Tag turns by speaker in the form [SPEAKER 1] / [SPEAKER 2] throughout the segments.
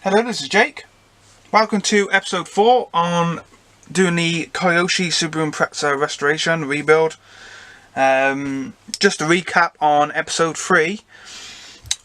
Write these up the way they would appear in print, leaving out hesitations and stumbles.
[SPEAKER 1] Hello, this is Jake. Welcome to episode 4 on doing the Kyosho Subaru Impreza restoration rebuild. Just a recap on episode 3.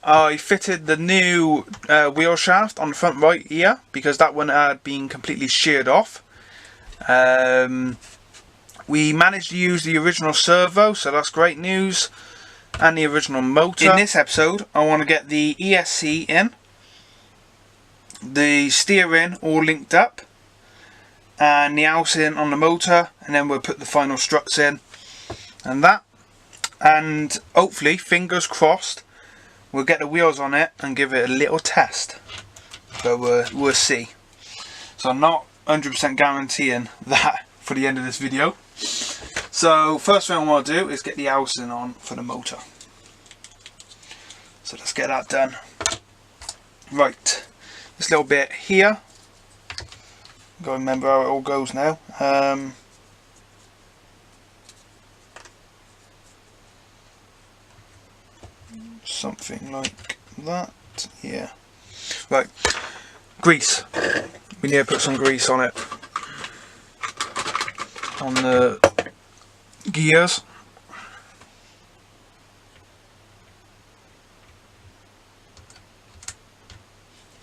[SPEAKER 1] I fitted the new wheel shaft on the front right here because that one had been completely sheared off. We managed to use the original servo, so that's great news, and the original motor. In this episode I want to get the ESC in, the steering all linked up, and the housing on the motor, and then we'll put the final struts in and that, and hopefully, fingers crossed, we'll get the wheels on it and give it a little test, but we'll see. So I'm not 100% guaranteeing that for the end of this video. So first thing I want to do is get the housing on for the motor, so let's get that done. Right, this little bit here, gotta remember how it all goes now. Something like that, yeah. Right, grease. We need to put some grease on it, on the gears.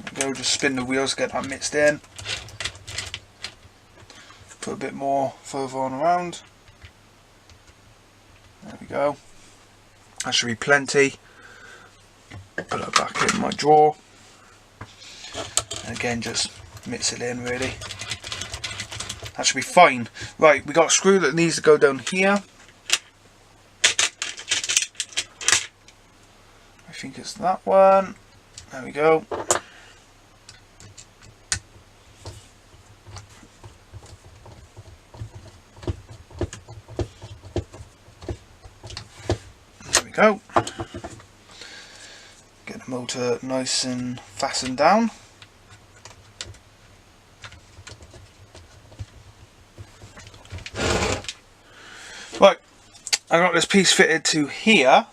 [SPEAKER 1] There we go, just spin the wheels, get that mixed in. Put a bit more further on around. There we go. That should be plenty. Put that back in my drawer. And again, just mix it in really. That should be fine. Right, we got a screw that needs to go down here. I think it's that one. There we go. There we go. Get the motor nice and fastened down. Right, I got this piece fitted to here.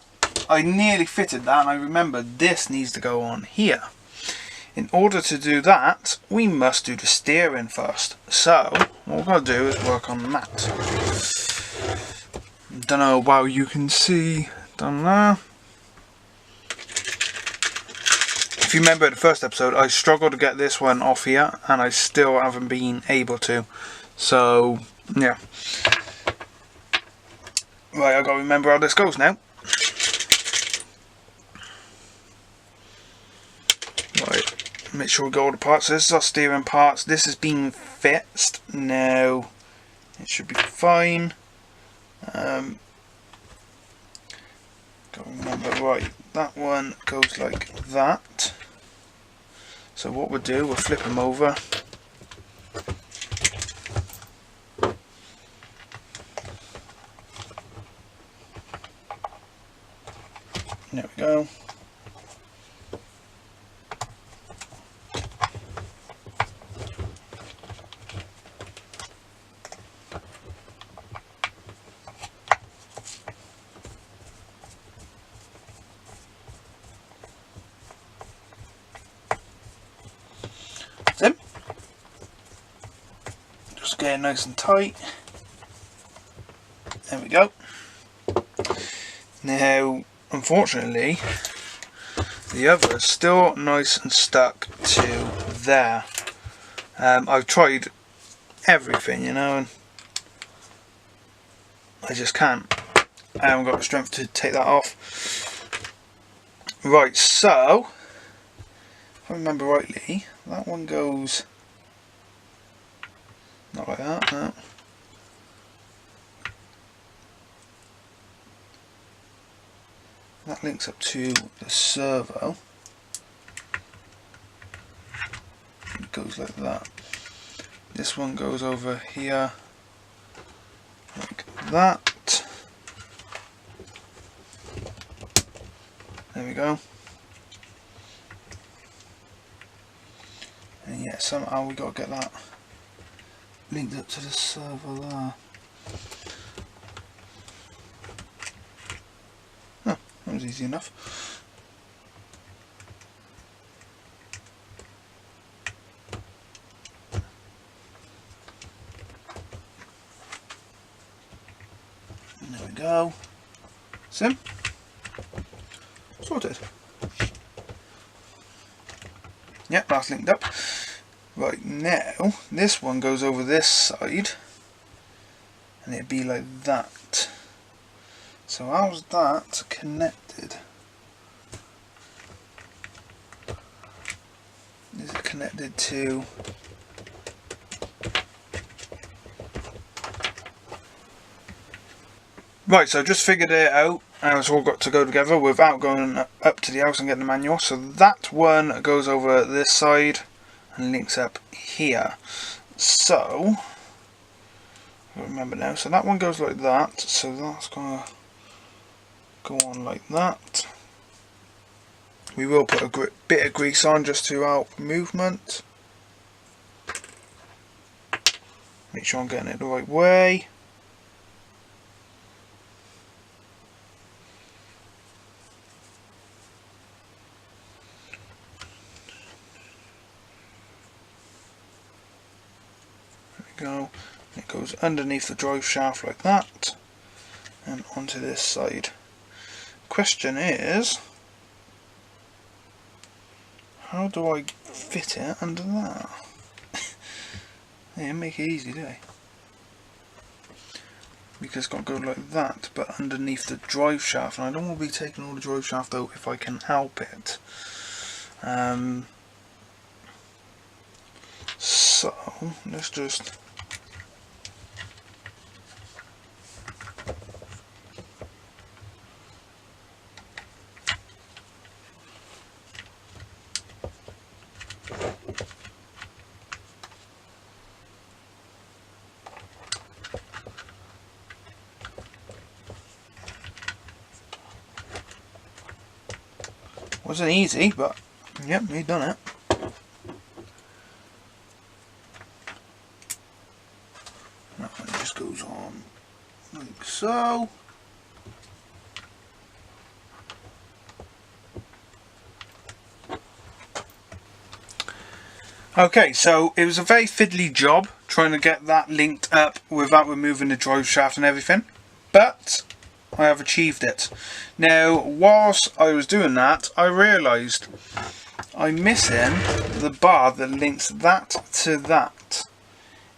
[SPEAKER 1] I nearly fitted that, and I remembered this needs to go on here. In order to do that, we must do the steering first. So what we're going to do is work on that. Don't know how well you can see down there. If you remember the first episode, I struggled to get this one off here, and I still haven't been able to. So yeah. Right, I've got to remember how this goes now. Right, make sure we got all the parts. So this is our steering parts. This has been fixed. Now it should be fine. Got to remember, right, that one goes like that. So what we'll do, we'll flip them over. There we go. Then just get it nice and tight. There we go. Now, unfortunately, the other is still nice and stuck to there. I've tried everything, you know, and I just can't. I haven't got the strength to take that off. Right, so if I remember rightly, that one goes not like that, no. That links up to the servo. It goes like that. This one goes over here like that. There we go. And yeah, somehow we got to get that linked up to the servo there. was easy enough. There we go. Sim. Sorted. Yep, that's linked up. Right, now this one goes over this side and it'd be like that. So how's that connected? Is it connected to... Right, so I just figured it out, and it's all got to go together without going up to the house and getting the manual. So that one goes over this side and links up here. So, I remember now, so that one goes like that, so that's going to go on like that. We will put a bit of grease on just to help movement. Make sure I'm getting it the right way. Go. It goes underneath the drive shaft like that and onto this side. Question is, how do I fit it under that? They didn't make it easy, do they? Because it's got to go like that, but underneath the drive shaft, and I don't want to be taking all the drive shaft out if I can help it. So let's just wasn't easy, but yep, we've done it. That one just goes on like so. Okay, so it was a very fiddly job trying to get that linked up without removing the drive shaft and everything, but I have achieved it. Now, whilst I was doing that, I realised I'm missing the bar that links that to that.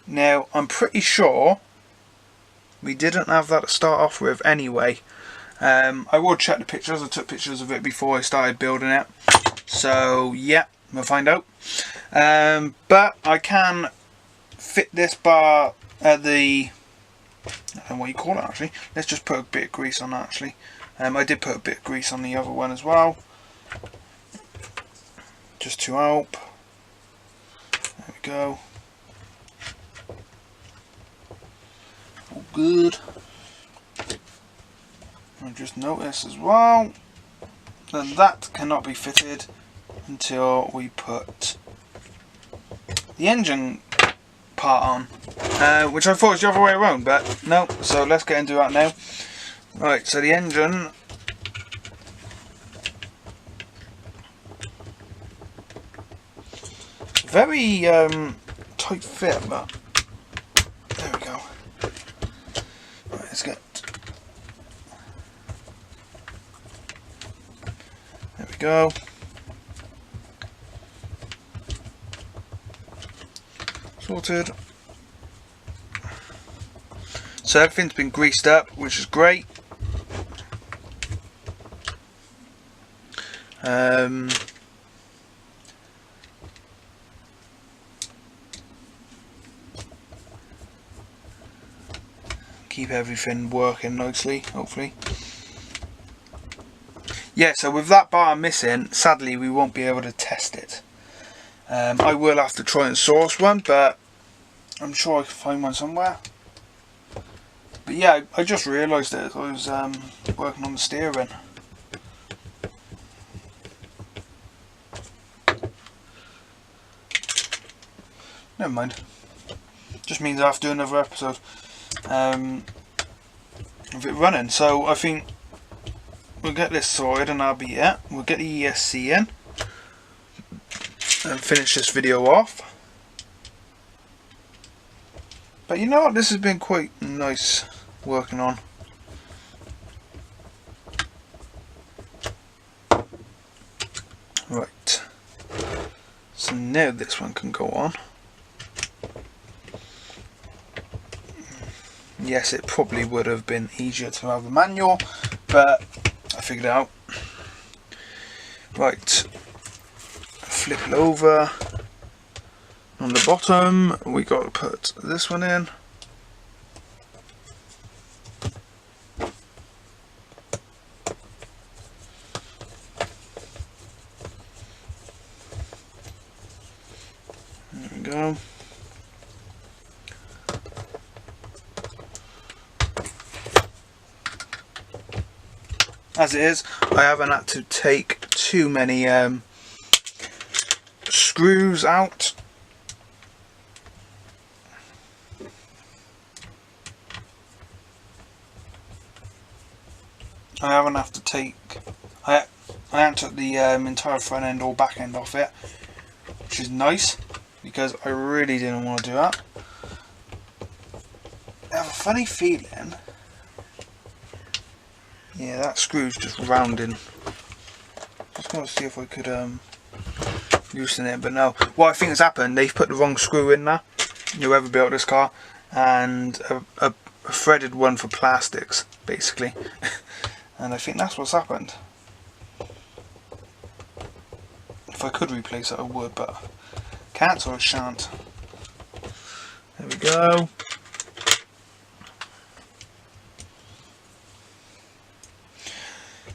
[SPEAKER 1] Now, I'm pretty sure we didn't have that to start off with anyway. I will check the pictures. I took pictures of it before I started building it. So, yeah, we'll find out. But I can fit this bar at the... I don't know what you call it actually. Let's just put a bit of grease on that actually. I did put a bit of grease on the other one as well, just to help. There we go. All good. I just noticed as well that that cannot be fitted until we put the engine part on, which I thought was the other way around, but no. So let's get into that now. Right, so the engine, very tight fit, but there we go. Right, let's get, there we go. Sorted. So everything's been greased up, which is great. Keep everything working nicely, hopefully. Yeah, so with that bar missing, sadly we won't be able to test it. I will have to try and source one, but I'm sure I can find one somewhere. But yeah, I just realised it as I was working on the steering. Never mind. Just means I have to do another episode of it running. So I think we'll get this sorted and that'll be it. We'll get the ESC in and finish this video off. But you know what, this has been quite nice working on. Right, so now this one can go on. Yes, it probably would have been easier to have a manual, but I figured it out. Right, flip it over. On the bottom, we got to put this one in. There we go. As it is, I haven't had to take too many screws out. I haven't had to take. I haven't took the entire front end or back end off it, which is nice because I really didn't want to do that. I have a funny feeling. Yeah, that screw's just rounding. Just want to see if I could loosen it, but no. What I think has happened, they've put the wrong screw in there, whoever built this car, and a threaded one for plastics, basically. And I think that's what's happened. If I could replace it, I would, but can't, or I shan't. There we go.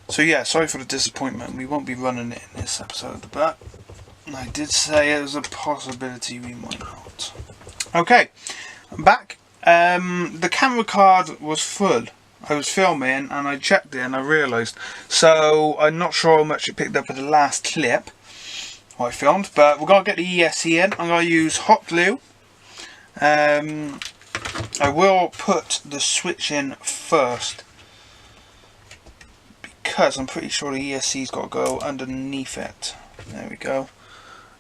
[SPEAKER 1] So yeah, sorry for the disappointment. We won't be running it in this episode, but I did say it was a possibility we might not. Okay, I'm back. The camera card was full. I was filming and I checked it and I realised. So I'm not sure how much it picked up at the last clip I filmed, but we're going to get the ESC in. I'm going to use hot glue. I will put the switch in first because I'm pretty sure the ESC's got to go underneath it. There we go.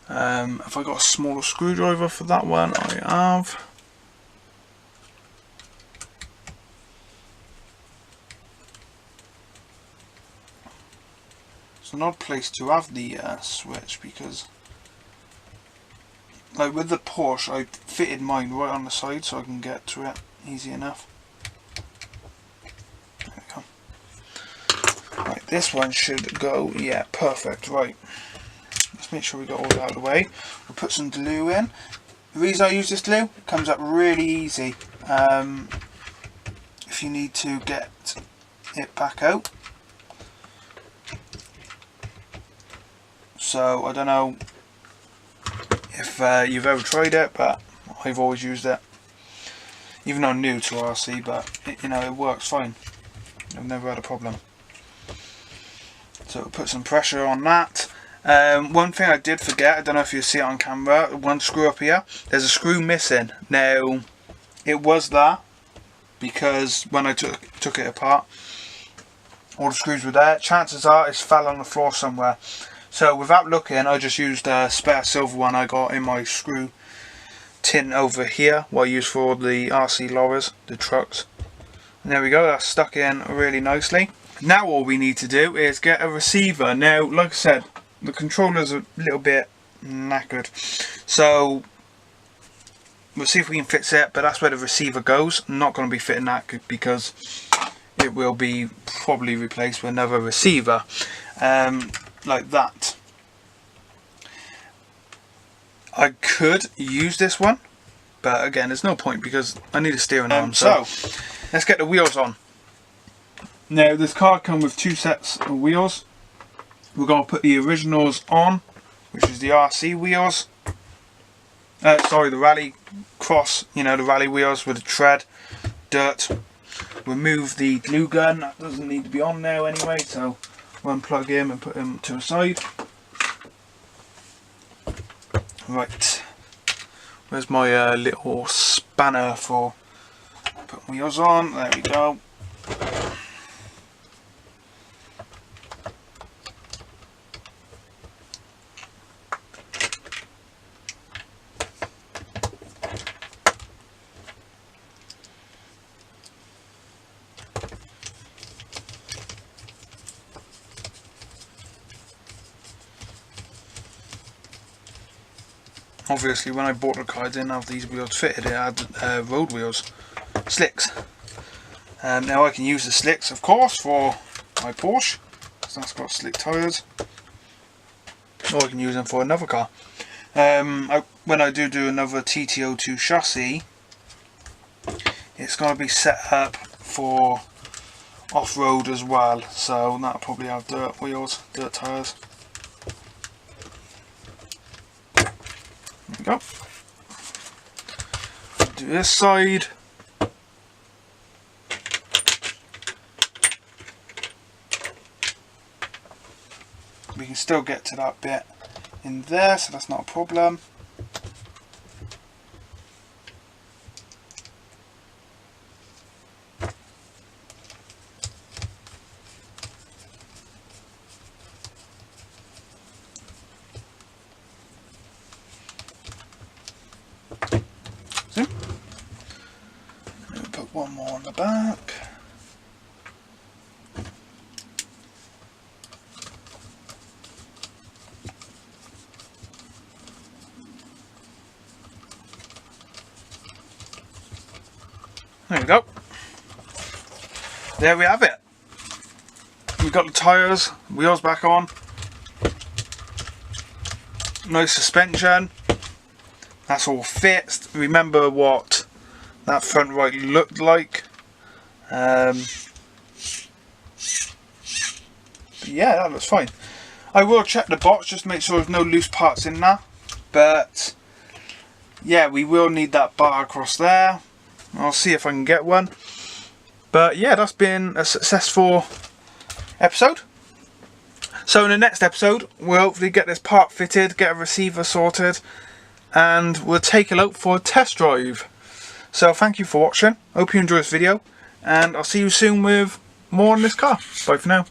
[SPEAKER 1] Have I got a smaller screwdriver for that one? I have. It's an odd place to have the switch because, like with the Porsche, I fitted mine right on the side so I can get to it easy enough. There we go. Right, this one should go, yeah, perfect. Right, let's make sure we got all that out of the way. We'll put some glue in. The reason I use this glue, it comes up really easy if you need to get it back out. So I don't know if you've ever tried it, but I've always used it, even though I'm new to RC, but it, you know, it works fine. I've never had a problem. So we'll put some pressure on that. One thing I did forget, I don't know if you see it on camera, one screw up here, there's a screw missing. Now it was there because when I took it apart, all the screws were there. Chances are it's fell on the floor somewhere. So without looking, I just used a spare silver one I got in my screw tin over here, what I use for the RC lorries, the trucks. And there we go, that's stuck in really nicely. Now all we need to do is get a receiver. Now, like I said, the controller's a little bit knackered, so we'll see if we can fix it, but that's where the receiver goes. I'm not going to be fitting that because it will be probably replaced with another receiver. Like that. I could use this one, but again there's no point because I need a steering arm. So let's get the wheels on. Now this car comes with two sets of wheels. We're going to put the originals on, which is the RC wheels. Sorry, the rally cross, you know, the rally wheels with the tread, dirt. Remove the glue gun, that doesn't need to be on now anyway, so we'll unplug him and put him to a side. Right, where's my little spanner for putting wheels on? There we go. Obviously when I bought the car I didn't have these wheels fitted, it had road wheels, slicks. And now I can use the slicks of course for my Porsche, because that's got slick tyres. Or I can use them for another car. When I do another TT02 chassis, it's going to be set up for off-road as well, so that'll probably have dirt wheels, dirt tyres. There we go. Do this side. We can still get to that bit in there, so that's not a problem. See? Put one more on the back. There we go. There we have it. We've got the tyres, wheels back on. Nice suspension. That's all fixed. Remember what that front right looked like. But yeah, that looks fine. I will check the box just to make sure there's no loose parts in there. But yeah, we will need that bar across there. I'll see if I can get one. But yeah, that's been a successful episode. So in the next episode, we'll hopefully get this part fitted, get a receiver sorted, and we'll take it out for a test drive. So thank you for watching. Hope you enjoyed this video, and I'll see you soon with more on this car. Bye for now.